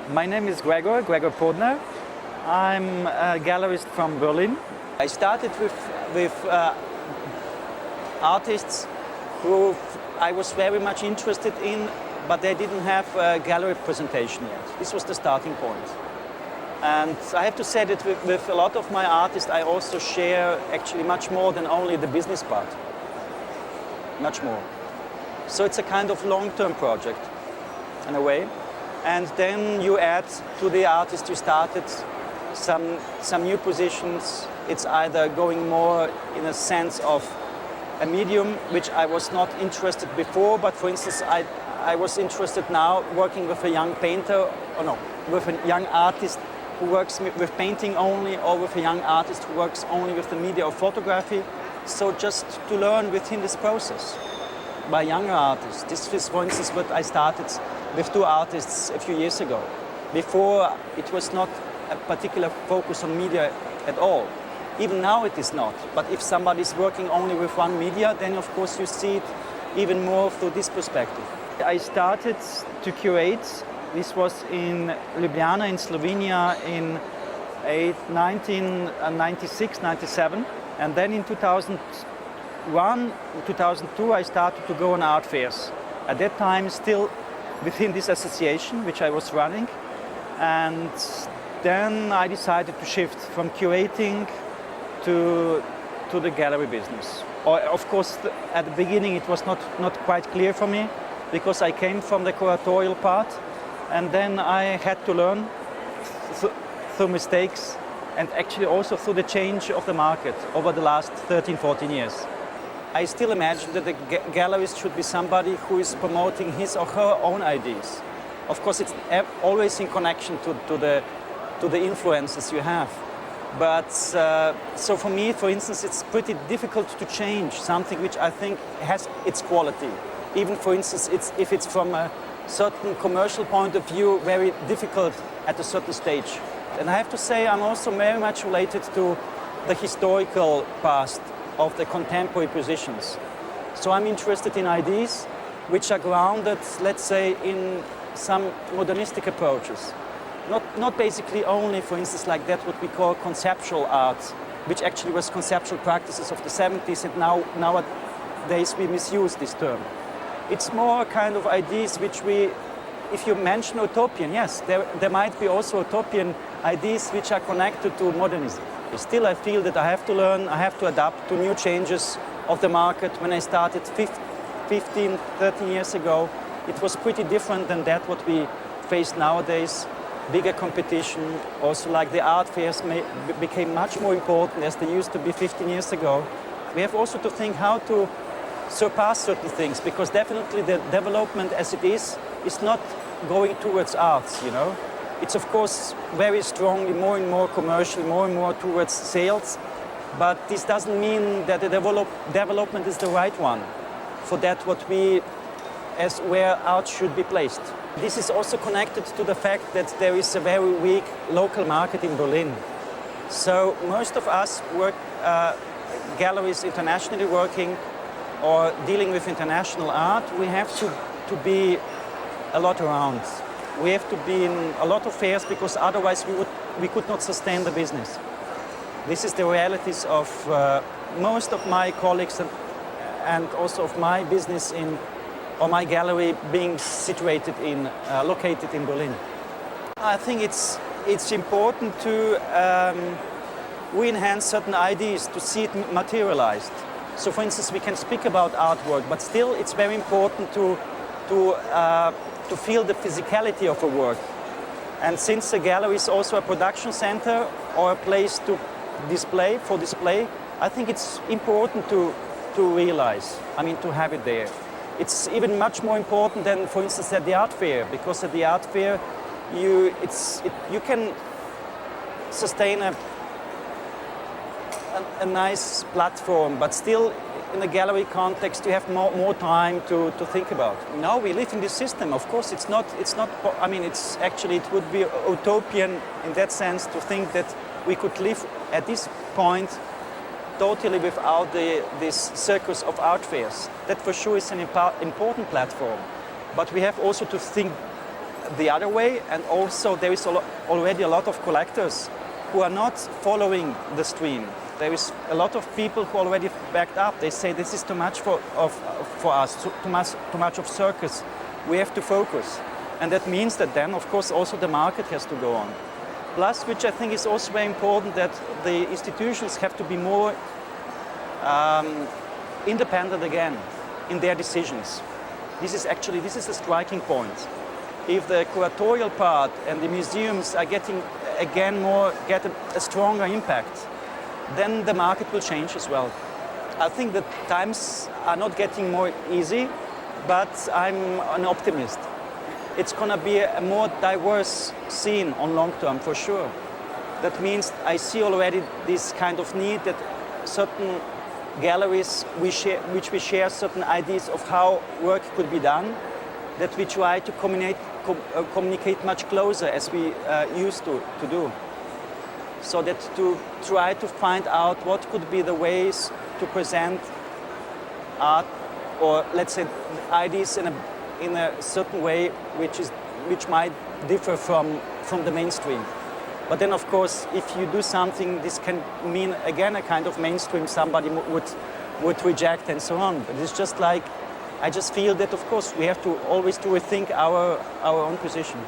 My name is Gregor Podnar. I'm a gallerist from Berlin. I started with artists who I was very much interested in, but they didn't have a gallery presentation yet. This was the starting point. And I have to say that with a lot of my artists, I also share actually much more than only the business part. Much more. So it's a kind of long-term project, in a way. And then you add to the artist you started some new positions. It's either going more in a sense of a medium, which I was not interested before, but for instance, I was interested now working with a young painter, or no, with a young artist who works with painting only, or with a young artist who works only with the media of photography. So just to learn within this process by younger artists. This is, for instance, what I started with 2 artists a few years ago. Before, it was not a particular focus on media at all. Even now it is not. But if somebody is working only with one media, then of course you see it even more through this perspective. I started to curate. This was in Ljubljana in Slovenia in 1996, 97. And then in 2001, 2002, I started to go on art fairs. At that time, still within this association, which I was running. And then I decided to shift from curating to the gallery business. Of course, at the beginning, it was not quite clear for me, because I came from the curatorial part, and then I had to learn through mistakes, and actually also through the change of the market over the last 13, 14 years. I still imagine that the gallerist should be somebody who is promoting his or her own ideas. Of course, it's always in connection to the influences you have. But so for me, for instance, it's pretty difficult to change something which I think has its quality. Even, for instance, if it's from a certain commercial point of view, very difficult at a certain stage. And I have to say, I'm also very much related to the historical past of the contemporary positions. So I'm interested in ideas which are grounded, let's say, in some modernistic approaches. Not basically only, for instance, like that what we call conceptual art, which actually was conceptual practices of the 70s, and nowadays we misuse this term. It's more kind of ideas which if you mention utopian, yes, there might be also utopian ideas which are connected to modernism. Still, I feel that I have to learn, I have to adapt to new changes of the market. When I started 15, 13 years ago, it was pretty different than that what we face nowadays. Bigger competition, also like the art fairs became much more important as they used to be 15 years ago. We have also to think how to surpass certain things, because definitely the development as it is not going towards arts, you know. It's of course very strongly more and more commercial, more and more towards sales, but this doesn't mean that the development is the right one for that where art should be placed. This is also connected to the fact that there is a very weak local market in Berlin. So most of us work, galleries internationally working or dealing with international art, we have to be a lot around. We have to be in a lot of fairs, because otherwise we could not sustain the business. This is the realities of most of my colleagues and also of my business or my gallery being located in Berlin. I think it's important to re-enhance certain ideas, to see it materialized. So for instance, we can speak about artwork, but still it's very important to feel the physicality of a work. And since a gallery is also a production center or a place to display, I think it's important to realize, to have it there. It's even much more important than, for instance, at the art fair, because at the art fair you can sustain a nice platform, but still in a gallery context you have more time to think about. Now we live in this system. Of course, it would be utopian in that sense to think that we could live at this point totally without this circus of art fairs. That for sure is an important platform. But we have also to think the other way, and also there is already a lot of collectors who are not following the stream. There is a lot of people who already backed up. They say this is too much for us, too much of circus. We have to focus. And that means that then, of course, also the market has to go on. Plus, which I think is also very important, that the institutions have to be more independent again in their decisions. This is a striking point. If the curatorial part and the museums are getting again get a stronger impact, then the market will change as well. I think that times are not getting more easy, but I'm an optimist. It's going to be a more diverse scene on long term, for sure. That means I see already this kind of need that certain galleries which we share certain ideas of how work could be done, that we try to communicate much closer as we used to do. So that to try to find out what could be the ways to present art, or let's say ideas in a certain way which might differ from the mainstream. But then, of course, if you do something, this can mean again a kind of mainstream somebody would reject and so on. But it's just like, I just feel that, of course, we have to always to rethink our own position.